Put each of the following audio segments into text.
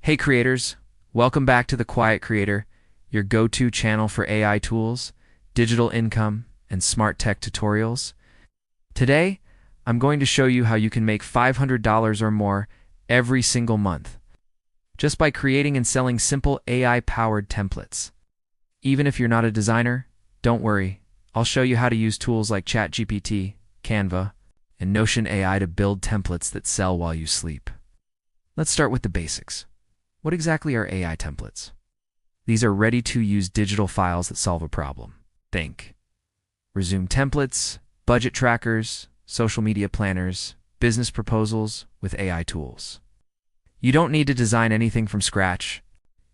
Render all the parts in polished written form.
Hey creators, welcome back to The Quiet Creator, your go-to channel for AI tools, digital income, and smart tech tutorials. Today, I'm going to show you how you can make $500 or more every single month, just by creating and selling simple AI-powered templates. Even if you're not a designer, don't worry, I'll show you how to use tools like ChatGPT, Canva, and Notion AI to build templates that sell while you sleep. Let's start with the basics. What exactly are AI templates? These are ready-to-use digital files that solve a problem. Think resume templates, budget trackers, social media planners, business proposals with AI tools. You don't need to design anything from scratch.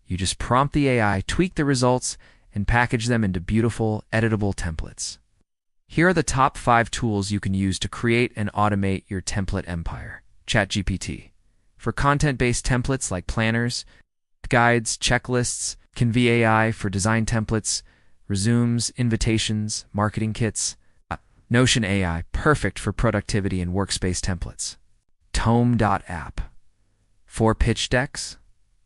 You just prompt the AI, tweak the results, and package them into beautiful, editable templates. Here are the top 5 tools you can use to create and automate your template empire. ChatGPT. For content-based templates like planners, guides, checklists, Canva AI for design templates, resumes, invitations, marketing kits. Notion AI, perfect for productivity and workspace templates. Tome.app, for pitch decks,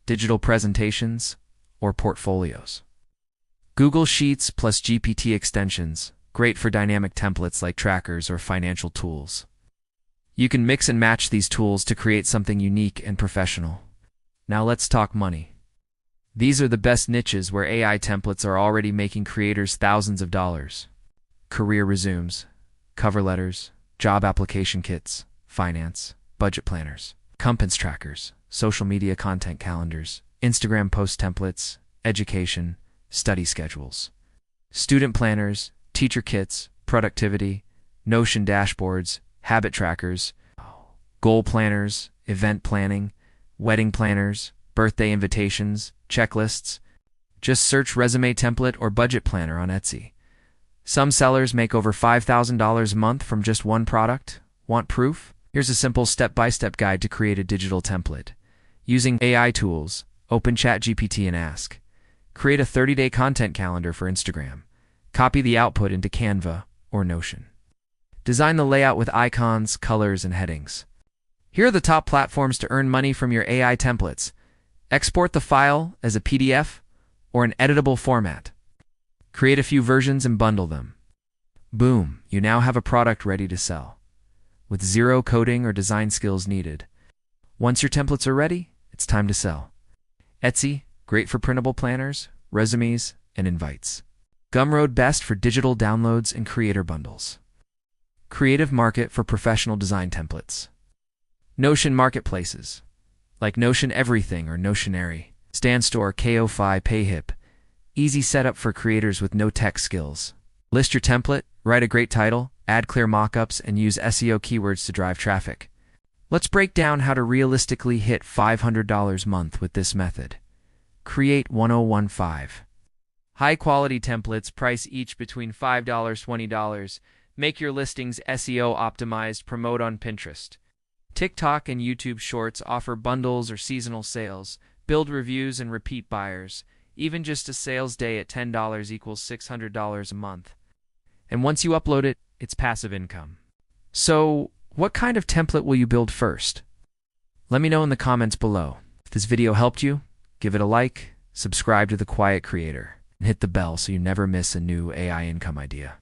digital presentations, or portfolios. Google Sheets plus GPT extensions, great for dynamic templates like trackers or financial tools. You can mix and match these tools to create something unique and professional. Now let's talk money. These are the best niches where AI templates are already making creators thousands of dollars. Career resumes, cover letters, job application kits, finance, budget planners, compass trackers, social media content calendars, Instagram post templates, education, study schedules, student planners, teacher kits, productivity, Notion dashboards, habit trackers, goal planners, event planning, wedding planners, birthday invitations, checklists. Just search resume template or budget planner on Etsy. Some sellers make over $5,000 a month from just one product. Want proof? Here's a simple step-by-step guide to create a digital template. Using AI tools, open ChatGPT and ask. Create a 30-day content calendar for Instagram. Copy the output into Canva or Notion. Design the layout with icons, colors, and headings. Here are the top platforms to earn money from your AI templates. Export the file as a PDF or an editable format. Create a few versions and bundle them. Boom, you now have a product ready to sell, with zero coding or design skills needed. Once your templates are ready, it's time to sell. Etsy, great for printable planners, resumes, and invites. Gumroad, best for digital downloads and creator bundles. Creative Market for professional design templates. Notion marketplaces, like Notion Everything or Notionary. Standstore, Ko-Fi, Payhip. Easy setup for creators with no tech skills. List your template, write a great title, add clear mockups, and use SEO keywords to drive traffic. Let's break down how to realistically hit $500 a month with this method. Create 1015. High-quality templates, price each between $5 $20. Make your listings SEO optimized, promote on Pinterest. TikTok and YouTube Shorts offer bundles or seasonal sales, build reviews and repeat buyers. Even just a sales day at $10 equals $600 a month. And once you upload it, it's passive income. So, what kind of template will you build first? Let me know in the comments below. If this video helped you, give it a like, subscribe to The Quiet Creator, and hit the bell so you never miss a new AI income idea.